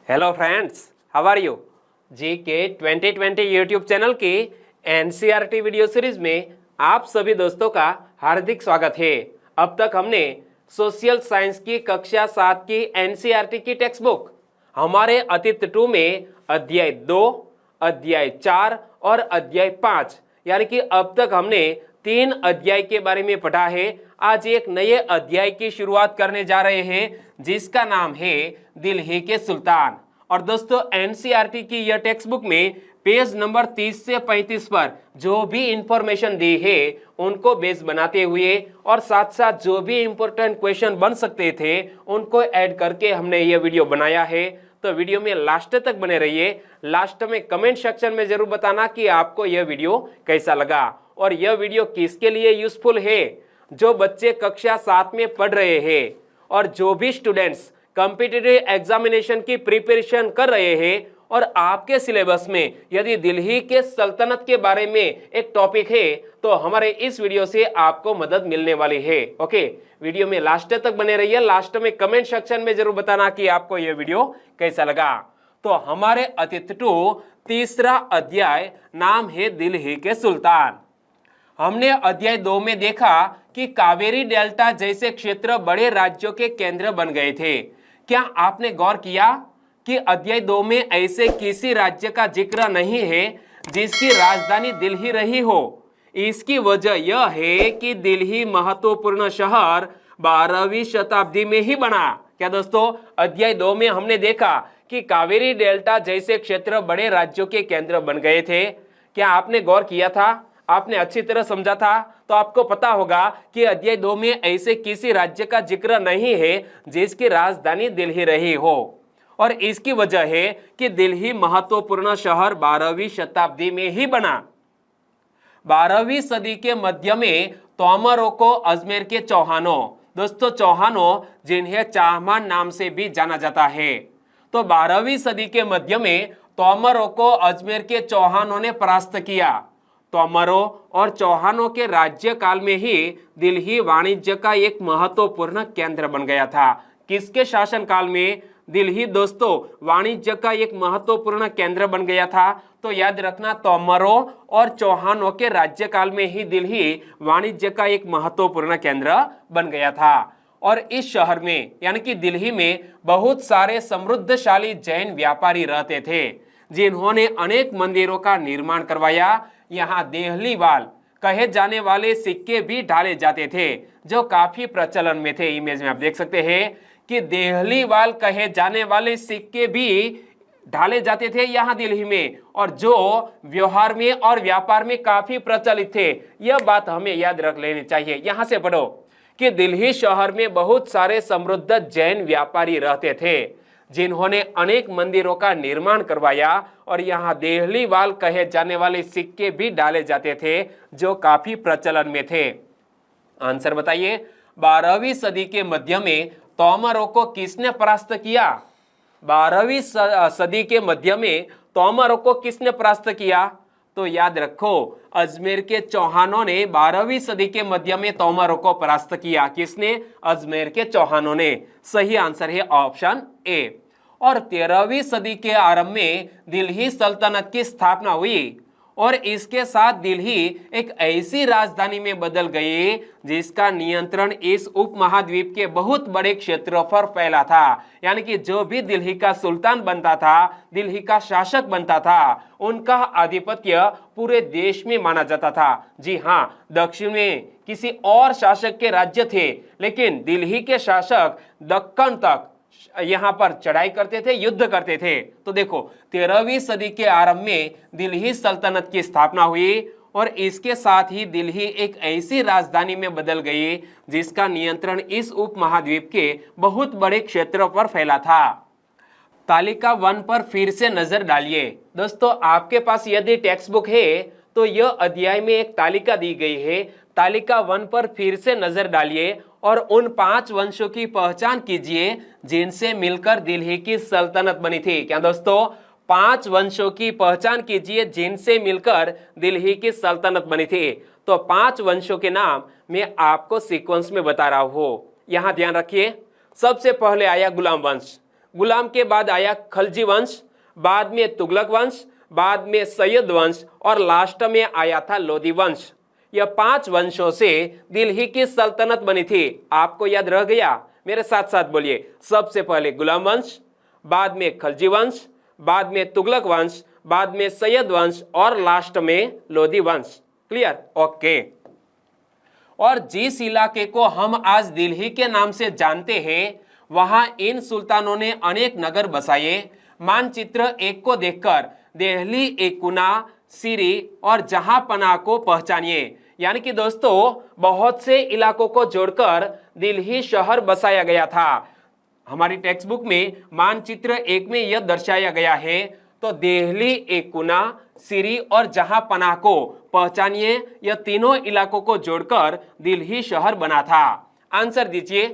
Hello friends, how are you? GK 2020 YouTube channel की NCERT video series में आप सभी दोस्तों का हार्दिक स्वागत है। अब तक हमने सोशल साइंस की कक्षा 7 की एनसीईआरटी की टेक्स्ट बुक हमारे अतीत 2 में अध्याय 2, अध्याय 4 और अध्याय 5 यानी कि अब तक हमने 3 अध्याय के बारे में पढ़ा है। आज एक नए अध्याय की शुरुआत करने जा रहे हैं जिसका नाम है दिल ही के सुल्तान। और दोस्तों, एनसीईआरटी की यह टेक्स्ट बुक में पेज नंबर 30 से 35 पर जो भी इंफॉर्मेशन दी है उनको बेस बनाते हुए और साथ साथ जो भी इंपॉर्टेंट क्वेश्चन बन सकते थे उनको ऐड करके हमने ये वीडियो बनाया है। तो वीडियो में लास्ट तक बने रहिए। लास्ट में कमेंट सेक्शन में जरूर बताना कि आपको यह वीडियो कैसा लगा और यह वीडियो किसके लिए यूजफुल है। जो बच्चे कक्षा 7 में पढ़ रहे हैं और जो भी स्टूडेंट्स कॉम्पिटिटिव एग्जामिनेशन की प्रिपरेशन कर रहे हैं और आपके सिलेबस में यदि दिल्ली के सल्तनत के बारे में एक टॉपिक है तो हमारे इस वीडियो से आपको मदद मिलने वाली है। ओके, वीडियो में लास्ट तक बने रहिए। लास्ट में कमेंट सेक्शन में जरूर बताना कि आपको यह वीडियो कैसा लगा। तो हमारे अतीत 2 तीसरा अध्याय नाम है दिल्ली के सुल्तान। हमने अध्याय 2 में देखा कि कावेरी डेल्टा जैसे क्षेत्र बड़े राज्यों के केंद्र बन गए थे। क्या आपने गौर किया कि अध्याय 2 में ऐसे किसी राज्य का जिक्र नहीं है जिसकी राजधानी दिल्ली रही हो? इसकी वजह यह है कि दिल्ली महत्वपूर्ण शहर 12वीं शताब्दी में ही बना। क्या दोस्तों, अध्याय 2 में हमने देखा कि कावेरी डेल्टा जैसे क्षेत्र बड़े राज्यों के केंद्र बन गए थे। क्या आपने गौर किया था? आपने अच्छी तरह समझा था? तो आपको पता होगा कि अध्याय 2 में ऐसे किसी राज्य का जिक्र नहीं है जिसकी राजधानी दिल्ली रही हो और इसकी वजह है कि दिल्ली महत्वपूर्ण शहर 12वीं शताब्दी में ही बना। 12वीं सदी के मध्य में तोमरों को अजमेर के चौहानों, दोस्तों चौहानों जिन्हें चाहमान नाम से भी जाना जाता है, तो 12वीं सदी के मध्य में तोमरों को अजमेर के चौहानों ने परास्त किया। तोमरों और चौहानों के राज्य काल में ही दिल्ली वाणिज्य का एक महत्वपूर्ण केंद्र बन गया था। किसके शासन काल में दिल्ली दोस्तों वाणिज्य का एक महत्वपूर्ण केंद्र बन गया था? तो याद रखना, तोमरों और चौहानों के राज्य काल में ही दिल्ली वाणिज्य का एक महत्वपूर्ण केंद्र बन गया था। और इस शहर में यानी कि दिल्ली में बहुत सारे समृद्धशाली जैन व्यापारी रहते थे जिन्होंने अनेक मंदिरों का निर्माण करवाया। यहाँ देहलीवाल कहे जाने वाले सिक्के भी ढाले जाते थे जो काफी प्रचलन में थे। इमेज में आप देख सकते हैं कि देहलीवाल कहे जाने वाले सिक्के भी ढाले जाते थे यहाँ दिल्ली में और जो व्यवहार में और व्यापार में काफी प्रचलित थे। यह बात हमें याद रख लेनी चाहिए। यहाँ से पढ़ो कि दिल्ली शहर में बहुत सारे समृद्ध जैन व्यापारी रहते थे जिन्होंने अनेक मंदिरों का निर्माण करवाया और यहाँ देहलीवाल कहे जाने वाले सिक्के भी डाले जाते थे जो काफी प्रचलन में थे। आंसर बताइए, 12वीं सदी के मध्य में तोमरों को किसने परास्त किया? 12वीं सदी के मध्य में तोमरों को किसने परास्त किया? तो याद रखो, अजमेर के चौहानों ने 12वीं सदी के मध्य में तोमरों को परास्त किया। किसने? अजमेर के चौहानों ने। सही आंसर है ऑप्शन ए। और 13वीं सदी के आरंभ में दिल्ली सल्तनत की स्थापना हुई और इसके साथ दिल्ली एक ऐसी राजधानी में बदल गई जिसका नियंत्रण इस उपमहाद्वीप के बहुत बड़े क्षेत्रों पर फैला था। यानी कि जो भी दिल्ली का सुल्तान बनता था, दिल्ली का शासक बनता था, उनका आधिपत्य पूरे देश में माना जाता था। जी हाँ, दक्षिण में किसी और शासक के राज्य थे लेकिन दिल्ली के शासक दक्कन तक यहाँ पर चढ़ाई करते थे, युद्ध करते थे। तो देखो, 13वीं सदी के आरंभ में दिल्ली सल्तनत की स्थापना हुई और इसके साथ ही दिल्ली एक ऐसी राजधानी में बदल गई जिसका नियंत्रण इस उपमहाद्वीप के बहुत बड़े क्षेत्रों पर फैला था। तालिका 1 पर फिर से नजर डालिए। दोस्तों, आपके पास यदि टेक्स्ट बुक है तो यह अध्याय में एक तालिका दी गई है। तालिका 1 पर फिर से नजर डालिए और उन 5 वंशों की पहचान कीजिए जिनसे मिलकर दिल्ली की सल्तनत बनी थी। क्या दोस्तों? 5 वंशों की पहचान कीजिए जिनसे मिलकर दिल्ली की सल्तनत बनी थी। तो 5 वंशों के नाम मैं आपको सीक्वेंस में बता रहा हूं। यहां ध्यान रखिए। सबसे पहले आया गुलाम वंश। गुलाम के बाद आया खलजी वंश, बाद में तुगलक वंश, बाद में सैयद वंश और लास्ट में आया था लोदी वंश। यह 5 वंशों से दिल्ली की सल्तनत बनी थी। आपको याद रह गया? मेरे साथ साथ बोलिए। सबसे पहले गुलाम वंश, बाद में खलजी वंश, बाद में तुगलक वंश, बाद में सैयद वंश और लास्ट में लोदी वंश। क्लियर? ओके। और जिस इलाके को हम आज दिल्ली के नाम से जानते हैं, वहां इन सुल्तानों ने अनेक नगर बसाए। मानचित्र 1 को देखकर दिल्ली, एकुना, सिरी और जहांपनाह को पहचानिए। यानी कि दोस्तों बहुत से इलाकों को जोड़कर दिल्ली शहर बसाया गया था। हमारी टेक्स्ट बुक में मानचित्र 1 में यह दर्शाया गया है। तो दिल्ली, एकुना, सिरी और जहांपनाह को पहचानिए। यह तीनों इलाकों को जोड़कर दिल्ली शहर बना था। आंसर दीजिए।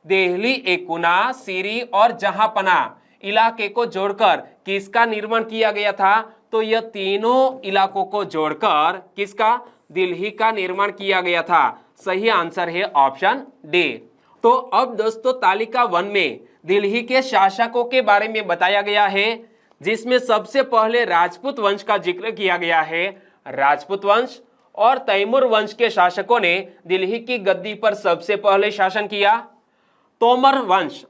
दिल्ली, एकुना, सिरी और जहांपनाह इलाके को जोड़कर किसका निर्माण किया गया था? तो यह तीनों इलाकों को जोड़कर किसका? दिल्ली का निर्माण किया गया था। सही आंसर है ऑप्शन डी। तो अब दोस्तों तालिका 1 में दिल्ली के शासकों के बारे में बताया गया है, जिसमें सबसे पहले राजपूत वंश का जिक्र किया गया है। राजपूत वंश और तैमूर वंश के शासकों ने दिल्ली की गद्दी पर सबसे पहले शासन किया। तोमर वंश,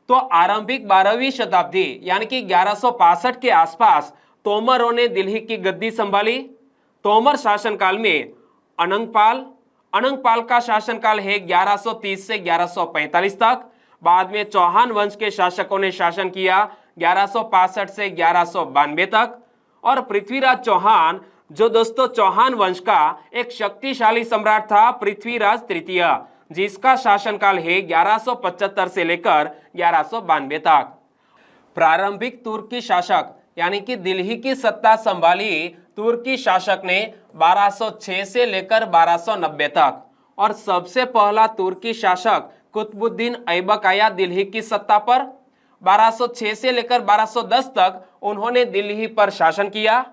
तो आरंभिक 12वीं शताब्दी यानी कि 1165 के आसपास तोमरों ने दिल्ली की गद्दी संभाली। तोमर शासनकाल में अनंगपाल का शासनकाल है 1130 से 1145 तक। बाद में चौहान वंश के शासकों ने शासन किया 1165 से 1192 तक। और पृथ्वीराज चौहान, जो दोस्तों चौहान वंश का एक शक्तिशाली सम्राट था, पृथ्वीराज तृतीय, जिसका शासनकाल है 1175 से लेकर 1192 तक। प्रारंभिक तुर्की शासक यानी कि दिल्ली की सत्ता संभाली तुर्की शासक ने 1206 से लेकर 1290 तक। और सबसे पहला तुर्की शासक कुतुबुद्दीन ऐबक आया दिल्ली की सत्ता पर। 1206 से लेकर 1210 तक उन्होंने दिल्ली पर शासन किया।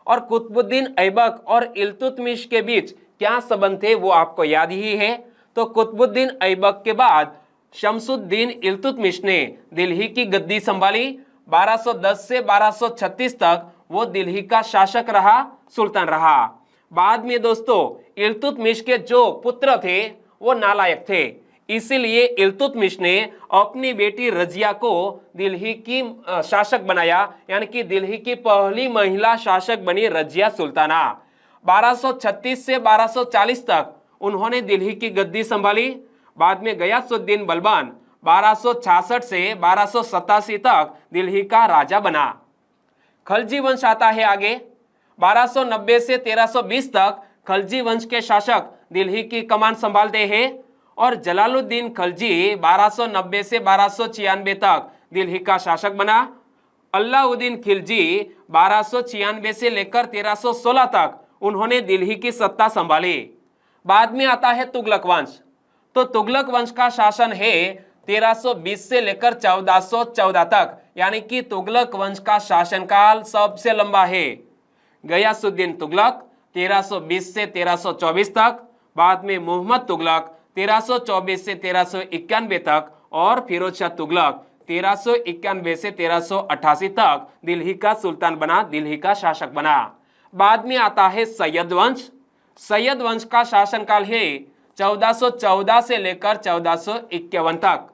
और कुतुबुद्दीन ऐबक और इल्तुतमिश के बीच क्या संबंध थे वो आपको याद ही है। तो कुतुबुद्दीन ऐबक के बाद शमसुद्दीन इल्तुतमिश ने दिल्ली की गद्दी संभाली। 1210 से 1236 तक वो दिल्ली का शासक रहा, सुल्तान रहा। बाद में दोस्तों इल्तुतमिश के जो पुत्र थे वो नालायक थे, इसीलिए इल्तुतमिश ने अपनी बेटी रजिया को दिल्ली की शासक बनाया, यानी कि दिल्ली की पहली महिला शासक बनी रजिया सुल्ताना। 1236 से 1240 तक उन्होंने दिल्ली की गद्दी संभाली। बाद में गयासुद्दीन बलबन 1266 से 1287 तक दिल्ली का राजा बना। खलजी वंश आता है आगे। 1290 से 1320 तक खलजी वंश के शासक दिल्ली की कमान संभालते हैं। और जलालुद्दीन खलजी 1290 से 1296 तक दिल्ली का शासक बना। अलाउद्दीन खिलजी 1296 से लेकर 1316 तक उन्होंने दिल्ली की सत्ता संभाली। बाद में आता है तुगलक वंश। तो तुगलक वंश का शासन है 1320 से लेकर 1414 तक, यानी कि तुगलक वंश का शासनकाल सबसे लंबा है। गयासुद्दीन तुगलक 1320 से 1324 तक, बाद में मोहम्मद तुगलक 1324 से 1391 तक और फिरोज शाह तुगलक 1391 से 1388 तक दिल्ली का सुल्तान बना, दिल्ली का शासक बना। बाद में आता है सैयद वंश। सैयद वंश का शासनकाल है 1414 से लेकर 1451 तक।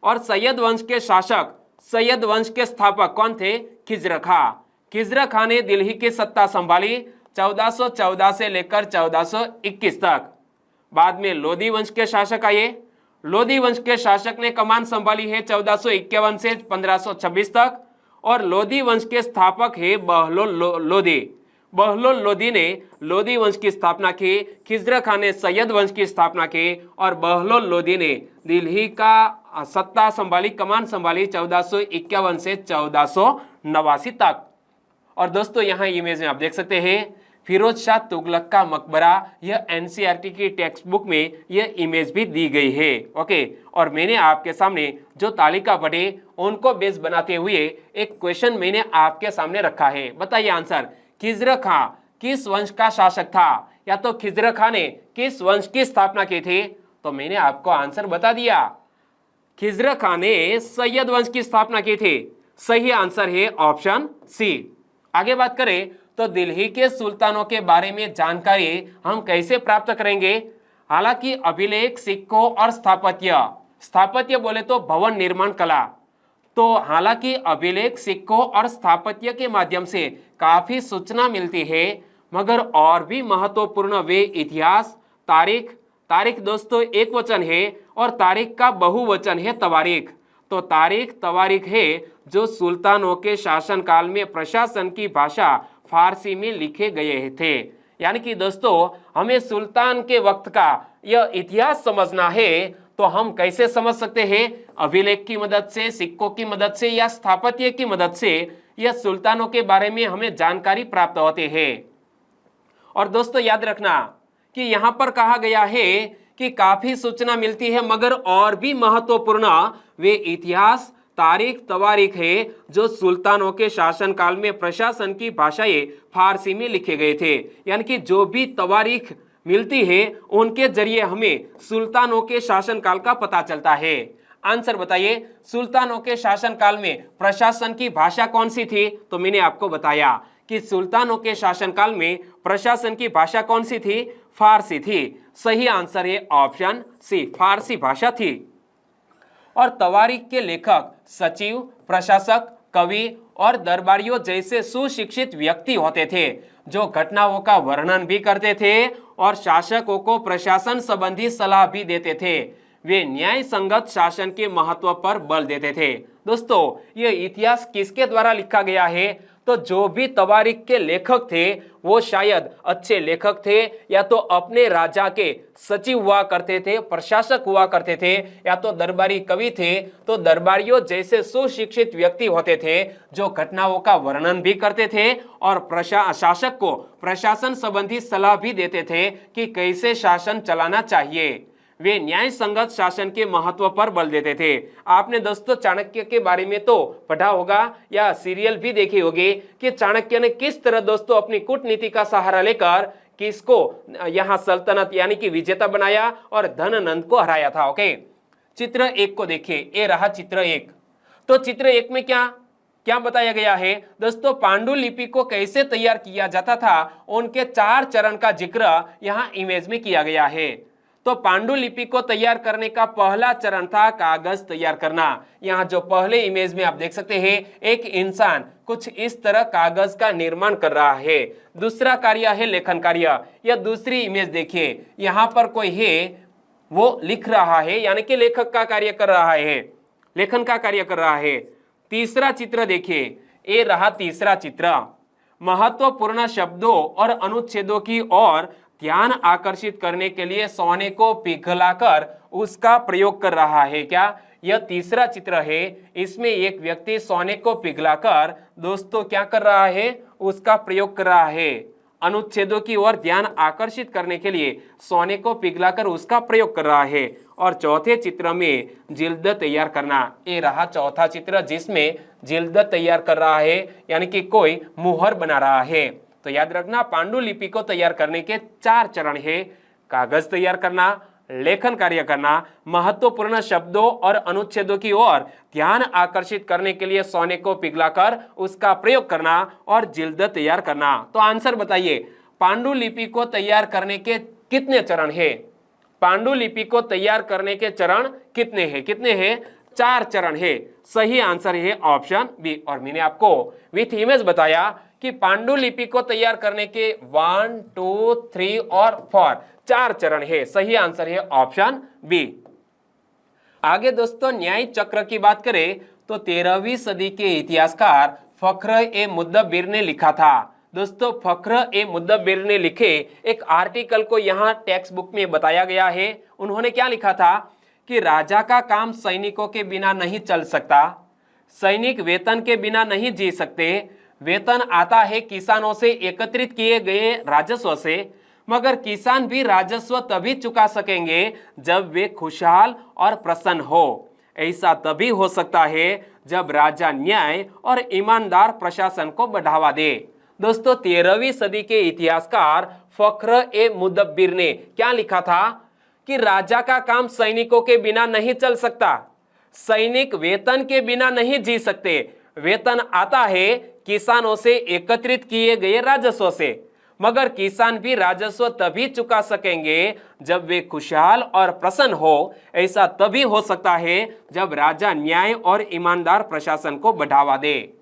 और सैयद वंश के शासक, सैयद वंश के स्थापक कौन थे? खिजर खां। खिजर खां ने दिल्ली की सत्ता संभाली 1414 से लेकर 1421 तक। बाद में लोदी वंश के शासक आए। लोदी वंश के शासक ने कमान संभाली है 1451 से 1526 तक। और लोदी वंश के स्थापक है बहलोल लोदी। बहलोल लोदी ने लोदी वंश की स्थापना की। खिजर खां ने सैयद वंश की स्थापना की और बहलोल लोदी ने दिल्ली का सत्ता संभाली, कमान संभाली 1451 से 1489 तक। और दोस्तों यहाँ इमेज में आप देख सकते हैं फिरोज शाह तुगलक का मकबरा। यह एनसीईआरटी की टेक्स्ट बुक में यह इमेज भी दी गई है। ओके, और मैंने आपके सामने जो तालिका पढ़े उनको बेस बनाते हुए एक क्वेश्चन मैंने आपके सामने रखा है। बताइए आंसर। खिजर खां किस वंश का शासक था? या तो खिजर खां ने किस वंश की स्थापना की थी? तो मैंने आपको आंसर बता दिया। खिज़्र खान ने सैयद वंश की स्थापना की थी? सही आंसर है ऑप्शन सी। आगे बात करें तो दिल्ली के सुल्तानों के बारे में जानकारी हम कैसे प्राप्त करेंगे? हालांकि अभिलेख, सिक्कों और स्थापत्य बोले तो भवन निर्माण कला, तो हालांकि अभिलेख, सिक्कों और स्थापत्य के माध्यम से काफी सूचना मिलती है, मगर और भी महत्वपूर्ण वे इतिहास, तारीख दोस्तों एक वचन है और तारीख का बहुवचन है तवारीख। तो तवारीख है जो सुल्तानों के शासनकाल में प्रशासन की भाषा फारसी में लिखे गए थे। यानी कि दोस्तों हमें सुल्तान के वक्त का यह इतिहास समझना है, तो हम कैसे समझ सकते हैं? अभिलेख की मदद से, सिक्कों की मदद से या स्थापत्य की मदद से यह सुल्तानों के बारे में हमें जानकारी प्राप्त होती है। और दोस्तों याद रखना कि यहाँ पर कहा गया है कि काफी सूचना मिलती है, मगर और भी महत्वपूर्ण वे इतिहास, तवारीख है जो सुल्तानों के शासनकाल में प्रशासन की भाषाएं फारसी में लिखे गए थे। यानी कि जो भी तवारीख मिलती है उनके जरिए हमें सुल्तानों के शासनकाल का पता चलता है। आंसर बताइए, सुल्तानों के शासनकाल में प्रशासन की भाषा कौन सी थी? तो मैंने आपको बताया कि सुल्तानों के शासनकाल में प्रशासन की भाषा कौन सी थी? फारसी थी। सही आंसर है ऑप्शन सी, फारसी भाषा थी। और तवारीख के लेखक सचिव, प्रशासक, कवि और दरबारियों जैसे सुशिक्षित व्यक्ति होते थे, जो घटनाओं का वर्णन भी करते थे और शासकों को प्रशासन संबंधी सलाह भी देते थे। वे न्याय संगत शासन के महत्व पर बल देते थे। दोस्तों ये इतिहास किसके द्वारा लिखा गया है? तो जो भी तवारीख के लेखक थे वो शायद अच्छे लेखक थे, या तो अपने राजा के सचिव हुआ करते थे, प्रशासक हुआ करते थे, या तो दरबारी कवि थे। तो दरबारियों जैसे सुशिक्षित व्यक्ति होते थे जो घटनाओं का वर्णन भी करते थे और शासक को प्रशासन संबंधी सलाह भी देते थे कि कैसे शासन चलाना चाहिए। वे न्याय संगत शासन के महत्व पर बल देते थे। आपने दोस्तों चाणक्य के बारे में तो पढ़ा होगा या सीरियल भी देखे होंगे कि चाणक्य ने किस तरह दोस्तों अपनी कूटनीति का सहारा लेकर किसको यहाँ सल्तनत यानी कि विजेता बनाया और धननंद को हराया था। ओके, चित्र 1 को देखिए, ये रहा चित्र 1। तो चित्र 1 में क्या बताया गया है? दोस्तों पांडुलिपि को कैसे तैयार किया जाता था उनके 4 चरण का जिक्र यहाँ इमेज में किया गया है। तो पांडुलिपि को तैयार करने का पहला चरण था कागज तैयार करना। यहाँ जो पहले इमेज में आप देख सकते हैं, एक इंसान कुछ इस तरह कागज का निर्माण कर रहा है। दूसरा कार्य है लेखन कार्य। या दूसरी इमेज देखिए, यहाँ पर कोई है वो लिख रहा है, यानी कि लेखक का कार्य कर रहा है, लेखन का कार्य कर रहा है। तीसरा चित्र देखिए, ये रहा तीसरा चित्र। महत्वपूर्ण शब्दों और अनुच्छेदों की ओर ध्यान आकर्षित करने के लिए सोने को पिघलाकर उसका प्रयोग कर रहा है। क्या यह तीसरा चित्र है? इसमें एक व्यक्ति सोने को पिघलाकर दोस्तों क्या कर रहा है? उसका प्रयोग कर रहा है। अनुच्छेदों की ओर ध्यान आकर्षित करने के लिए सोने को पिघलाकर उसका प्रयोग कर रहा है। और चौथे चित्र में जिल्द तैयार करना, ये रहा चौथा चित्र जिसमें जिल्द तैयार कर रहा है, यानी कि कोई मुहर बना रहा है। तो याद रखना पांडुलिपि को तैयार करने के 4 चरण है। कागज तैयार करना, लेखन कार्य करना, महत्वपूर्ण शब्दों और अनुच्छेदों की ओर ध्यान आकर्षित करने के लिए सोने को पिघलाकर उसका प्रयोग करना और जिल्द तैयार करना। तो आंसर बताइए, पांडुलिपि को तैयार करने के कितने चरण है? पांडुलिपि को तैयार करने के चरण कितने हैं? 4 चरण है। सही आंसर है ऑप्शन बी। और मैंने आपको विथ इमेज बताया कि पांडुलिपि को तैयार करने के 1, 2, 3 और 4 4 चरण है। सही आंसर है ऑप्शन बी। आगे दोस्तों न्याय चक्र की बात करें तो 13वीं सदी के इतिहासकार फख्र-ए-मुदब्बिर ने लिखा था। दोस्तों फख्र-ए-मुदब्बिर ने लिखे एक आर्टिकल को यहाँ टेक्स्ट बुक में बताया गया है। उन्होंने क्या लिखा था कि राजा का काम सैनिकों के बिना नहीं चल सकता, सैनिक वेतन के बिना नहीं जी सकते, वेतन आता है किसानों से एकत्रित किए गए राजस्व से, मगर किसान भी राजस्व तभी चुका सकेंगे जब वे खुशहाल और प्रसन्न हो। ऐसा तभी हो सकता है जब राजा न्याय और ईमानदार प्रशासन को बढ़ावा दे। दोस्तों 13वीं सदी के इतिहासकार फख्र-ए-मुदब्बिर ने क्या लिखा था कि राजा का काम सैनिकों के बिना नहीं चल सकता, सैनिक वेतन के बिना नहीं जी सकते। वेतन आता है किसानों से एकत्रित किए गए राजस्व से, मगर किसान भी राजस्व तभी चुका सकेंगे जब वे खुशहाल और प्रसन्न हो। ऐसा तभी हो सकता है जब राजा न्याय और ईमानदार प्रशासन को बढ़ावा दे।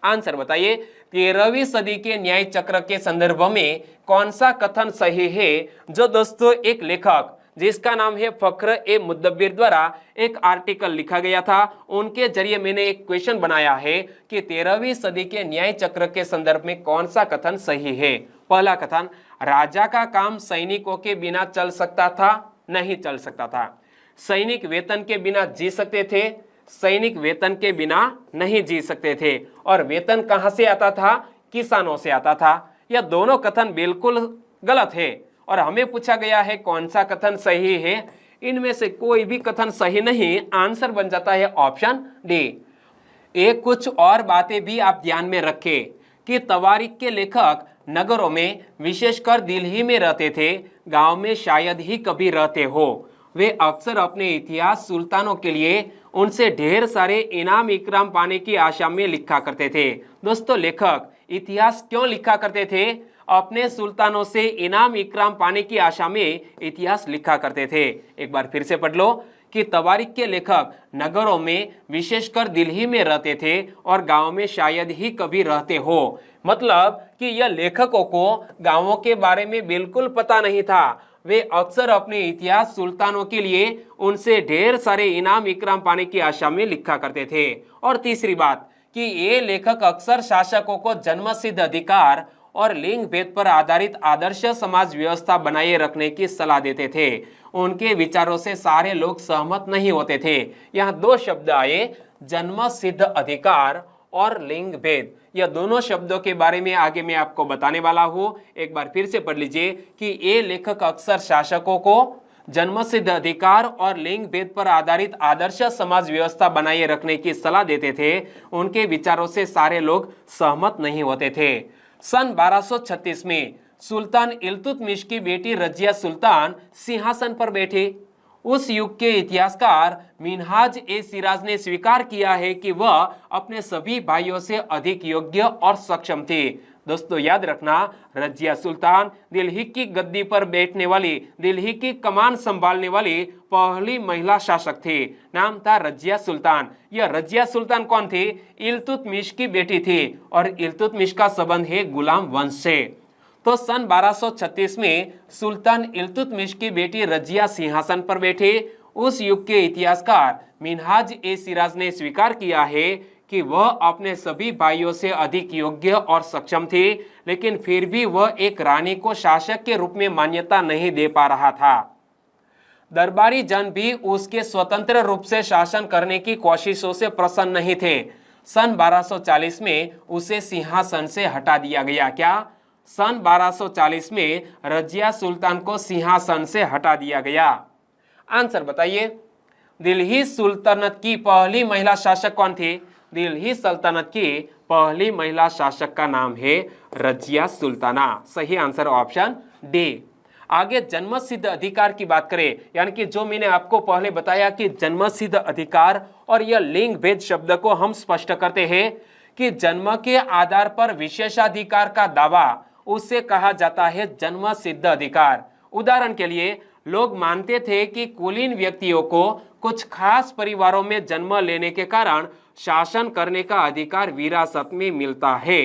आंसर बताइए, 13वीं सदी के न्याय चक्र के संदर्भ में कौन सा कथन सही है? जो दोस्तों एक लेखक जिसका नाम है फख्र ए मुदब्बिर द्वारा एक आर्टिकल लिखा गया था, उनके जरिए मैंने एक क्वेश्चन बनाया है कि 13वीं सदी के न्याय चक्र के संदर्भ में कौन सा कथन सही है। पहला कथन, राजा का काम सैनिकों के बिना चल सकता था? नहीं चल सकता था। सैनिक वेतन के बिना जी सकते थे? सैनिक वेतन के बिना नहीं जी सकते थे। और वेतन कहां से आता था? किसानों से आता था। यह दोनों कथन बिल्कुल गलत है और हमें पूछा गया है कौन सा कथन सही है। इनमें से कोई भी कथन सही नहीं। आंसर बन जाता है ऑप्शन डी। एक कुछ और बातें भी आप ध्यान में रखें कि तवारीख के लेखक नगरों में, विशेषकर दिल्ली में रहते थे, गांव में शायद ही कभी रहते हो। वे अक्सर अपने इतिहास सुल्तानों के लिए उनसे ढेर सारे इनाम इकराम पाने की आशा में लिखा करते थे। दोस्तों, लेखक इतिहास क्यों लिखा करते थे? अपने सुल्तानों से इनाम इकराम पाने की आशा में इतिहास लिखा करते थे। एक बार फिर से पढ़ लो कि तवारीख के लेखक नगरों में, विशेषकर दिल्ली में रहते थे और गांव में शायद ही कभी रहते हो। मतलब कि यह लेखकों को गांवों के बारे में बिल्कुल पता नहीं था। वे अक्सर अपने इतिहास सुल्तानों के लिए उनसे ढेर सारे इनाम इकराम पाने की आशा में लिखा करते थे। और तीसरी बात कि ये लेखक अक्सर शासकों को जन्मसिद्ध अधिकार और लिंग भेद पर आधारित आदर्श समाज व्यवस्था बनाए रखने की सलाह देते थे। उनके विचारों से सारे लोग सहमत नहीं होते थे। यहाँ दो शब्द आए, जन्मसिद्ध अधिकार और लिंग भेद। यह दोनों शब्दों के बारे में आगे मैं आपको बताने वाला हूं। एक बार फिर से पढ़ लीजिए कि ये लेखक अक्सर शासकों को जन्मसिद्ध अधिकार और लिंग भेद पर आधारित आदर्श समाज व्यवस्था बनाए रखने की सलाह देते थे। उनके विचारों से सारे लोग सहमत नहीं होते थे। सन 1236 में सुल्तान इल्तुतमिश की बेटी रजिया सुल्तान सिंहासन पर बैठी। उस युग के इतिहासकार मिनहाज ए सिराज ने स्वीकार किया है कि वह अपने सभी भाइयों से अधिक योग्य और सक्षम थी। दोस्तों याद रखना, रजिया सुल्तान दिल्ली की गद्दी पर बैठने वाली, दिल्ली की कमान संभालने वाली पहली महिला शासक थी। नाम था रजिया सुल्तान। यह रजिया सुल्तान कौन थी? इल्तुतमिश की बेटी थी और इल्तुतमिश का संबंध है गुलाम वंश से। तो सन 1236 में सुल्तान इल्तुतमिश की बेटी रजिया सिंहासन पर बैठे। उस युग के इतिहासकार मिनहाज ए सिराज ने स्वीकार किया है कि वह अपने सभी भाइयों से अधिक योग्य और सक्षम थी, लेकिन फिर भी वह एक रानी को शासक के रूप में मान्यता नहीं दे पा रहा था। दरबारी जन भी उसके स्वतंत्र रूप से शासन करने की कोशिशों से प्रसन्न नहीं थे। सन 1240 में उसे सिंहासन से हटा दिया गया। क्या? सन 1240 में रजिया सुल्तान को सिंहासन से हटा दिया गया। आंसर बताइए, दिल्ली सुल्तनत की पहली महिला शासक कौन थी? दिल्ली सल्तनत की पहली महिला शासक का नाम है रजिया सुल्ताना। सही आंसर ऑप्शन डी। आगे जन्मसिद्ध अधिकार की बात करें, यानी कि जो मैंने आपको पहले बताया कि जन्मसिद्ध अधिकार और यह लिंग भेद शब्द को हम स्पष्ट करते हैं कि जन्म के आधार पर विशेषाधिकार का दावा, उसे कहा जाता है जन्मसिद्ध अधिकार। उदाहरण के लिए, लोग मानते थे कि कुलीन व्यक्तियों को कुछ खास परिवारों में जन्म लेने के कारण शासन करने का अधिकार विरासत में मिलता है।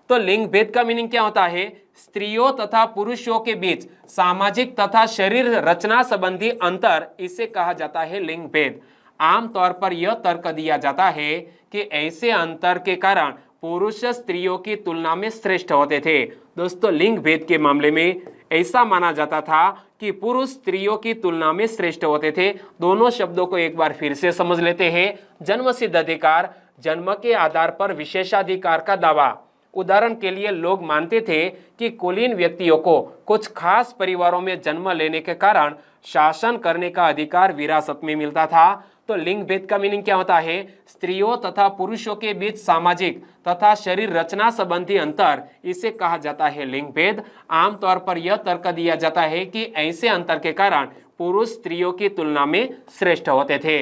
तो लिंग भेद का मीनिंग क्या होता है? स्त्रियों तथा पुरुषों के बीच सामाजिक तथा शरीर रचना संबंधी अंतर, इसे कहा जाता है लिंग भेद। आमतौर पर यह तर्क दिया जाता है कि ऐसे अंतर के कारण पुरुष स्त्रियों की तुलना में श्रेष्ठ होते थे। दोस्तों, लिंग भेद के मामले में ऐसा माना जाता था कि पुरुष स्त्रियों की तुलना में श्रेष्ठ होते थे। दोनों शब्दों को एक बार फिर से समझ लेते हैं। जन्मसिद्ध अधिकार, जन्म के आधार पर विशेषाधिकार का दावा। उदाहरण के लिए, लोग मानते थे कि कुलीन व्यक्तियों को कुछ खास परिवारों में जन्म लेने के कारण शासन करने का अधिकार विरासत में मिलता था। तो लिंग भेद का मीनिंग क्या होता है? स्त्रियों तथा पुरुषों के बीच सामाजिक तथा शरीर रचना संबंधी अंतर, इसे कहा जाता है लिंग भेद। आमतौर पर यह तर्क दिया जाता है कि ऐसे अंतर के कारण पुरुष स्त्रियों की तुलना में श्रेष्ठ होते थे।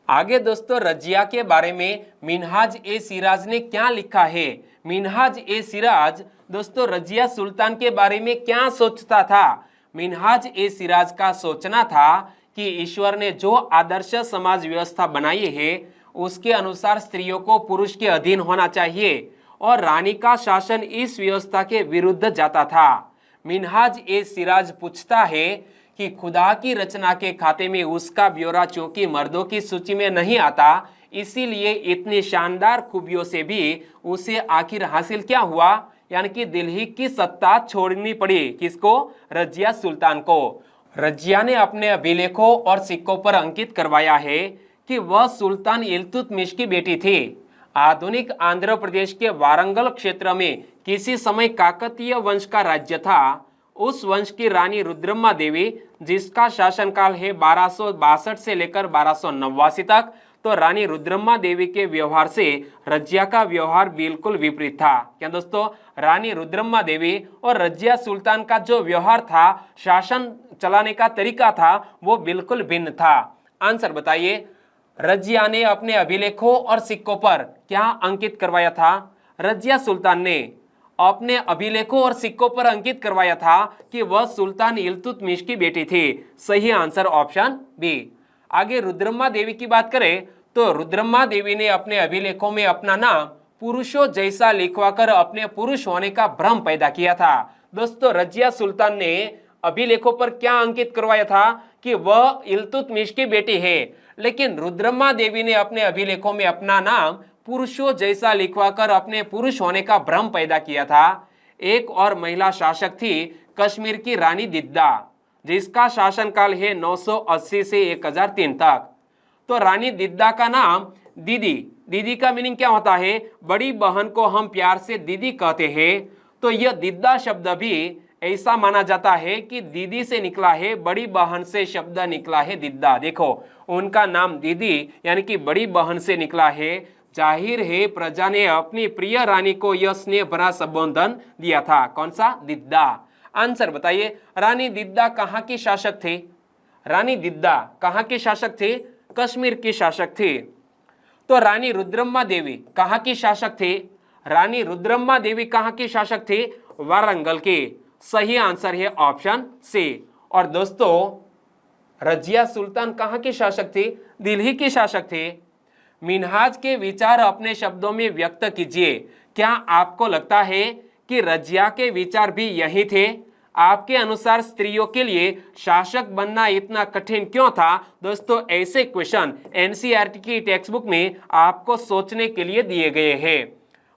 आगे दोस्तों रजिया के बारे में मिनहाज ए सिराज ने क्या लिखा है। मिनहाज ए सिराज दोस्तों रजिया सुल्तान के बारे में क्या सोचता था। मिनहाज ए सिराज का सोचना था कि ईश्वर ने जो आदर्श समाज व्यवस्था बनाई है उसके अनुसार स्त्रियों को पुरुष के अधीन होना चाहिए और रानी का शासन इस व्यवस्था के विरुद्ध जाता था। मिनहाज ए सिराज पूछता है कि खुदा की रचना के खाते में उसका ब्यौरा चूंकि मर्दों की सूची में नहीं आता, इसीलिए इतनी शानदार खूबियों से भी उसे आखिर हासिल क्या हुआ, यानी कि दिल्ली की सत्ता छोड़नी पड़ी। किसको? रजिया सुल्तान को। रजिया ने अपने अभिलेखों और सिक्कों पर अंकित करवाया है कि वह सुल्तान इल्तुतमिश की बेटी थी। आधुनिक आंध्र प्रदेश के वारंगल क्षेत्र में किसी समय काकतीय वंश का राज्य था। उस वंश की रानी रुद्रम्मा देवी, जिसका शासनकाल है 1262 से लेकर 1289 तक, तो रानी रुद्रम्मा देवी के व्यवहार से रजिया का व्यवहार बिल्कुल विपरीत था। क्या दोस्तों? रानी रुद्रम्मा देवी और रजिया सुल्तान का जो व्यवहार था, शासन चलाने का तरीका था, वो बिल्कुल भिन्न था। आंसर बताइए। रजिया ने अपने अभिलेखों और सिक्कों पर क्या अंकित करवाया था? रजिया सुल्तान ने अपने अभिलेखों और सिक्कों पर अंकित करवाया था कि वह सुल्तान इल्तुतमिश की बेटी थी। सही आंसर ऑप्शन बी। आगे रुद्रम्मा देवी की बात करें तो रुद्रम्मा देवी ने अपने अभिलेखों में अपना नाम पुरुषों जैसा लिखवाकर अपने पुरुष होने का भ्रम पैदा किया था। दोस्तों रजिया सुल्तान ने अभिलेखों पर क्या अंकित करवाया था कि वह इल्तुतमिश की बेटी है, लेकिन रुद्रम्मा देवी ने अपने अभिलेखों में अपना नाम पुरुषों जैसा लिखवाकर अपने पुरुष होने का भ्रम पैदा किया था। एक और महिला शासक थी कश्मीर की रानी दिद्दा, जिसका शासनकाल है 980 से 1003 तक। तो रानी दिद्दा का नाम दीदी, दीदी का मीनिंग क्या होता है? बड़ी बहन को हम प्यार से दीदी कहते हैं। तो यह दिद्दा शब्द भी ऐसा माना जाता है कि दीदी से निकला है, बड़ी बहन से शब्द निकला है दिद्दा। देखो उनका नाम दीदी यानी कि बड़ी बहन से निकला है। जाहिर है प्रजा ने अपनी प्रिय रानी को यह स्नेह भरा संबोधन दिया था। कौन सा? दिद्दा। आंसर बताइए। रानी दिद्दा कहाँ की शासक थी? रानी दिद्दा कहाँ की शासक थी? कश्मीर की शासक थी। तो रानी रुद्रम्मा देवी कहाँ की शासक थी? रानी रुद्रम्मा देवी कहाँ की शासक थी? वारंगल की। सही आंसर है ऑप्शन सी। और दोस्तों रजिया सुल्तान कहाँ की शासक थी? दिल्ली की शासक थी। मिनहाज के विचार अपने शब्दों में व्यक्त कीजिए। क्या आपको लगता है कि रजिया के विचार भी यही थे? आपके अनुसार स्त्रियों के लिए शासक बनना इतना कठिन क्यों था? दोस्तों ऐसे क्वेश्चन एनसीईआरटी की टेक्स्ट बुक में आपको सोचने के लिए दिए गए हैं।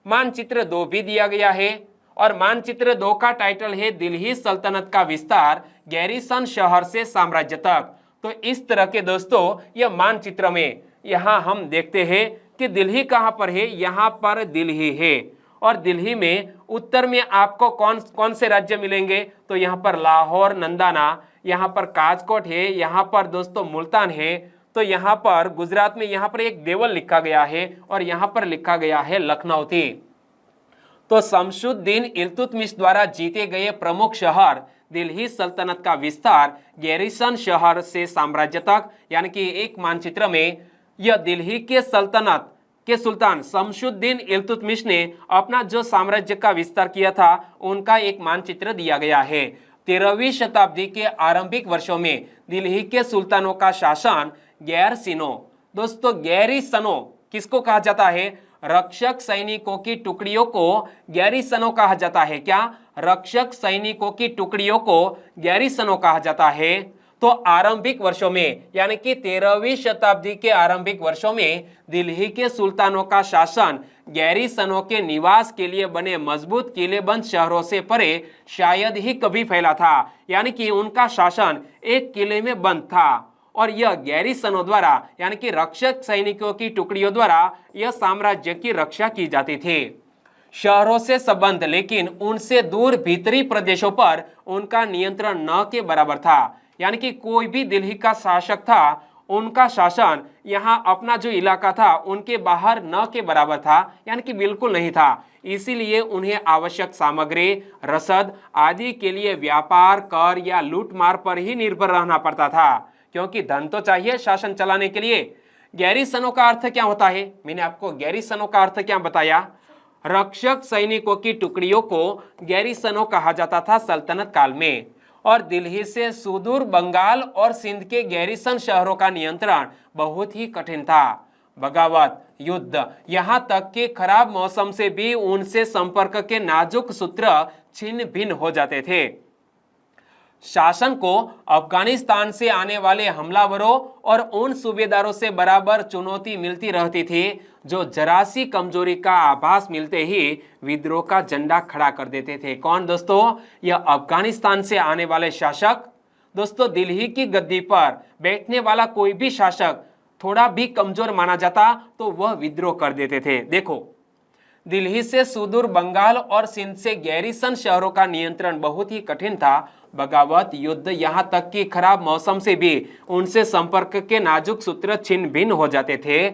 मानचित्र 2 भी दिया गया है और मानचित्र 2 का टाइटल है दिल्ली सल्तनत का विस्तार गैरिसन शहर से साम्राज्य तक। तो इस तरह के दोस्तों यह मानचित्र में यहाँ हम देखते हैं कि दिल्ली कहाँ पर है? यहाँ पर दिल्ली है। और दिल्ली में उत्तर में आपको कौन कौन से राज्य मिलेंगे? तो यहाँ पर लाहौर, नंदाना, यहाँ पर काजकोट है, यहाँ पर दोस्तों मुल्तान है। तो यहाँ पर गुजरात में यहाँ पर एक देवल लिखा गया है और यहाँ पर लिखा गया है लखनऊ थी। तो शमशुद्दीन इल्तुतमिश द्वारा जीते गए प्रमुख शहर दिल्ली सल्तनत का विस्तार गैरिसन शहर से साम्राज्य तक, यानी कि एक मानचित्र में यह दिल्ली के सल्तनत के सुल्तान शमशुद्दीन इल्तुतमिश ने अपना जो साम्राज्य का विस्तार किया था उनका एक मानचित्र दिया गया है। 13वीं शताब्दी के आरंभिक वर्षों में दिल्ली के सुल्तानों का शासन गैरसिनों, दोस्तों गैरिसनों किसको कहा जाता है? रक्षक सैनिकों की टुकड़ियों को गैरिसनों कहा जाता है। क्या? रक्षक सैनिकों की टुकड़ियों को गैरिसनों कहा जाता है। तो आरंभिक वर्षों में यानी कि 13वीं शताब्दी के आरंभिक वर्षों में दिल्ली के सुल्तानों का शासन गैरिसनों के निवास के लिए बने मजबूत किलेबंद शहरों से परे शायद ही कभी फैला था, यानी कि उनका शासन एक किले में बंद था और यह गैरिसनों द्वारा यानी कि रक्षक सैनिकों की टुकड़ियों द्वारा यह साम्राज्य की रक्षा की जाती थी। शहरों से संबंध लेकिन उनसे दूर भीतरी प्रदेशों पर उनका नियंत्रण न के बराबर था, यानी कि कोई भी दिल्ली का शासक था उनका शासन यहाँ अपना जो इलाका था उनके बाहर न के बराबर था, यानी कि बिल्कुल नहीं था। इसीलिए उन्हें आवश्यक सामग्री, रसद आदि के लिए व्यापार, कर या लूटमार पर ही निर्भर रहना पड़ता था, क्योंकि धन तो चाहिए शासन चलाने के लिए। गैरिसनों का अर्थ क्या होता है? मैंने आपको गैरिसनों का अर्थ क्या बताया? रक्षक सैनिकों की टुकड़ियों को गैरिसनों कहा जाता था सल्तनत काल में। और दिल्ली से सुदूर बंगाल और सिंध के गैरिसन शहरों का नियंत्रण बहुत ही कठिन था। बगावत, युद्ध, यहां तक कि खराब मौसम से भी उनसे संपर्क के नाजुक सूत्र छिन्न भिन्न हो जाते थे। शासन को अफगानिस्तान से आने वाले हमलावरों और उन सूबेदारों से बराबर चुनौती मिलती रहती थी जो जरा सी कमजोरी का आभास मिलते ही विद्रोह का झंडा खड़ा कर देते थे। कौन दोस्तों? यह अफगानिस्तान से आने वाले शासक। दोस्तों, दिल्ली की गद्दी पर बैठने वाला कोई भी शासक थोड़ा भी कमजोर माना जाता तो वह विद्रोह कर देते थे। देखो, दिल्ली से सुदूर बंगाल और सिंध से गैरिसन शहरों का नियंत्रण बहुत ही कठिन था। बगावत, युद्ध, यहां तक कि खराब मौसम से भी उनसे संपर्क के नाजुक सूत्र छिन्न भिन्न हो जाते थे।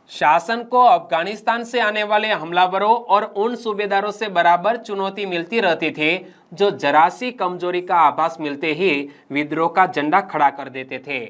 शासन को अफगानिस्तान से आने वाले हमलावरों और उन सूबेदारों से बराबर चुनौती मिलती रहती थी जो जरा सी कमजोरी का आभास मिलते ही विद्रोह का झंडा खड़ा कर देते थे।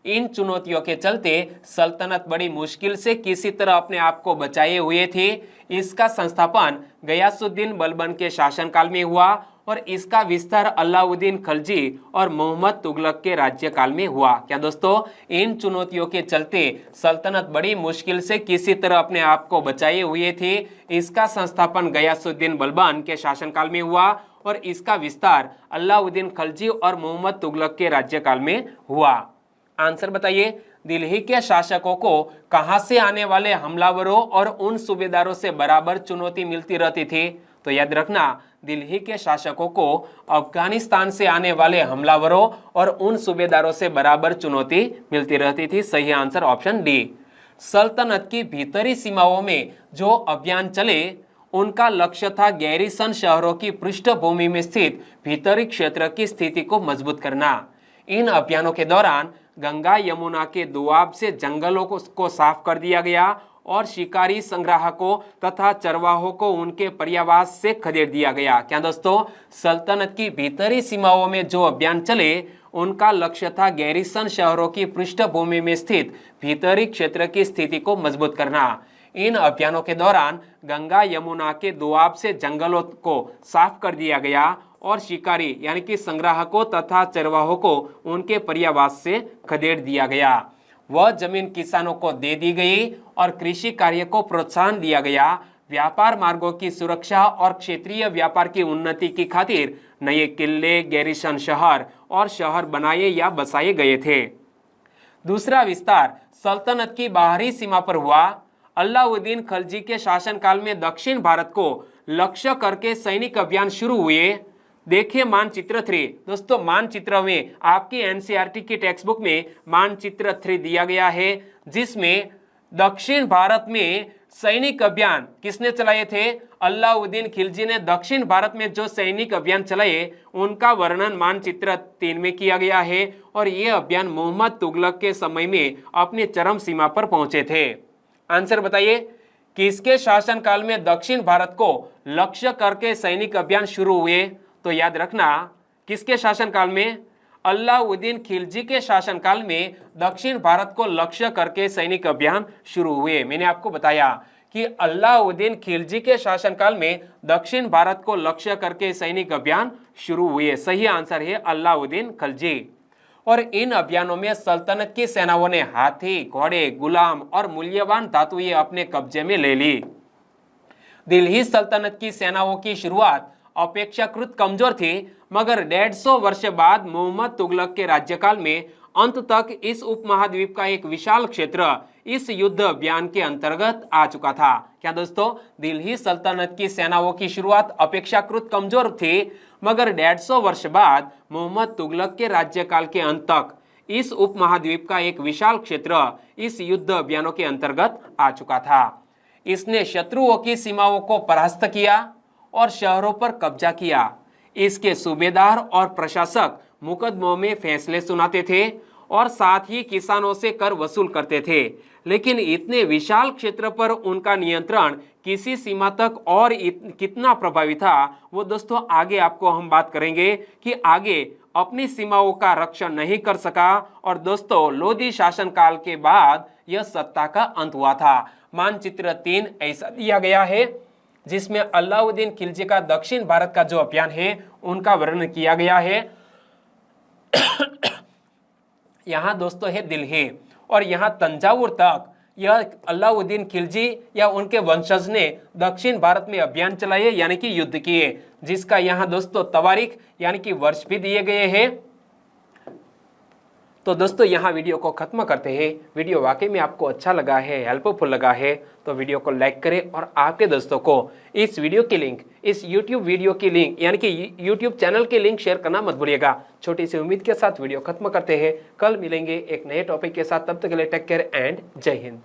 इन चुनौतियों के चलते सल्तनत बड़ी मुश्किल से किसी तरह अपने आप को बचाए हुए थी। इसका संस्थापन गयासुद्दीन बलबन के शासनकाल में हुआ और इसका विस्तार अलाउद्दीन खलजी और मोहम्मद तुगलक के राज्यकाल में हुआ। क्या दोस्तों? इन चुनौतियों के चलते सल्तनत बड़ी मुश्किल से किसी तरह अपने आप को बचाए हुए थी। इसका संस्थापन गयासुद्दीन बलबन के शासनकाल में हुआ और इसका विस्तार अलाउद्दीन खलजी और मोहम्मद तुगलक के राज्यकाल में हुआ। आंसर बताइए, दिल्ली के शासकों को कहां से आने वाले हमलावरों और उन सूबेदारों से बराबर चुनौती मिलती रहती थी? तो याद रखना, दिल्ली के शासकों को अफगानिस्तान से आने वाले हमलावरों और उन सूबेदारों से बराबर चुनौती मिलती रहती थी। सही आंसर ऑप्शन डी। सल्तनत की भीतरी सीमाओं में जो अभियान चले उनका लक्ष्य था गैरिसन शहरों की पृष्ठभूमि में स्थित भीतरी क्षेत्र की स्थिति को मजबूत करना। इन अभियानों के दौरान गंगा यमुना के दोआब से जंगलों को साफ कर दिया गया और शिकारी संग्राहकों तथा चरवाहों को उनके पर्यावास से खदेड़ दिया गया। क्या दोस्तों? सल्तनत की भीतरी सीमाओं में जो अभियान चले उनका लक्ष्य था गैरिसन शहरों की पृष्ठभूमि में स्थित भीतरी क्षेत्र की स्थिति को मजबूत करना। इन अभियानों के दौरान गंगा यमुना के दोआब से जंगलों को साफ कर दिया गया और शिकारी यानी कि संग्राहकों तथा चरवाहों को उनके पर्यावास से खदेड़ दिया गया। वह जमीन किसानों को दे दी गई और कृषि कार्य को प्रोत्साहन दिया गया। व्यापार मार्गों की सुरक्षा और क्षेत्रीय व्यापार की उन्नति की खातिर नए किले, गैरिसन शहर और शहर बनाए या बसाए गए थे। दूसरा विस्तार सल्तनत की बाहरी सीमा पर हुआ। अलाउद्दीन खलजी के शासनकाल में दक्षिण भारत को लक्ष्य करके सैनिक अभियान शुरू हुए। देखिए मानचित्र 3। दोस्तों, मानचित्र में आपकी एनसीईआरटी की टेक्स्ट बुक में मानचित्र 3 दिया गया है जिसमें दक्षिण भारत में सैनिक अभियान किसने चलाए थे? अलाउद्दीन खिलजी ने दक्षिण भारत में जो सैनिक अभियान चलाए उनका वर्णन मानचित्र 3 में किया गया है और ये अभियान मोहम्मद तुगलक के समय में अपनी चरम सीमा पर पहुंचे थे। आंसर बताइए, किसके शासनकाल में दक्षिण भारत को लक्ष्य करके सैनिक अभियान शुरू हुए? तो याद रखना, किसके शासनकाल में? अलाउद्दीन खिलजी के शासनकाल में दक्षिण भारत को लक्ष्य करके सैनिक अभियान शुरू हुए। मैंने आपको बताया कि अलाउद्दीन खिलजी के शासनकाल में दक्षिण भारत को लक्ष्य करके सैनिक अभियान शुरू हुए। सही आंसर है अलाउद्दीन खिलजी। और इन अभियानों में सल्तनत की सेनाओं ने हाथी, घोड़े, गुलाम और मूल्यवान धातुएं अपने कब्जे में ले ली। दिल्ली सल्तनत की सेनाओं की शुरुआत अपेक्षाकृत कमजोर थी, मगर 150 वर्ष बाद मोहम्मद तुगलक के राज्यकाल में अंत तक इस उपमहाद्वीप का एक विशाल क्षेत्र इस युद्ध अभियान के अंतर्गत आ चुका था। क्या दोस्तों? दिल्ली सल्तनत की सेनाओं की शुरुआत अपेक्षाकृत कमजोर थी, मगर 150 वर्ष बाद मोहम्मद तुगलक के राज्यकाल के अंत तक इस उपमहाद्वीप का एक विशाल क्षेत्र इस युद्ध अभियानों के अंतर्गत आ चुका था। इसने शत्रुओं की सीमाओं को परास्त किया और शहरों पर कब्जा किया। इसके सूबेदार और प्रशासक मुकदमों में फैसले सुनाते थे और साथ ही किसानों से कर वसूल करते थे, लेकिन इतने विशाल क्षेत्र पर उनका नियंत्रण किसी सीमा तक और कितना प्रभावी था वो दोस्तों आगे आपको हम बात करेंगे कि आगे अपनी सीमाओं का रक्षण नहीं कर सका और दोस्तों लोधी शासनकाल के बाद यह सत्ता का अंत हुआ था। मानचित्र 3 ऐसा दिया गया है जिसमें अलाउद्दीन खिलजी का दक्षिण भारत का जो अभियान है उनका वर्णन किया गया है। यहाँ दोस्तों है दिल्ली और यहाँ तंजावुर तक यह अलाउद्दीन खिलजी या उनके वंशज ने दक्षिण भारत में अभियान चलाए यानी कि युद्ध किए, जिसका यहाँ दोस्तों तवारीख यानी कि वर्ष भी दिए गए हैं। तो दोस्तों यहाँ वीडियो को खत्म करते हैं। वीडियो वाकई में आपको अच्छा लगा है, हेल्पफुल लगा है तो वीडियो को लाइक करें और आपके दोस्तों को इस वीडियो की लिंक, इस यूट्यूब वीडियो की लिंक यानी कि यूट्यूब चैनल की लिंक शेयर करना मत भूलिएगा। छोटी सी उम्मीद के साथ वीडियो खत्म करते हैं। कल मिलेंगे एक नए टॉपिक के साथ, तब तक के लिए टेक केयर एंड जय हिंद।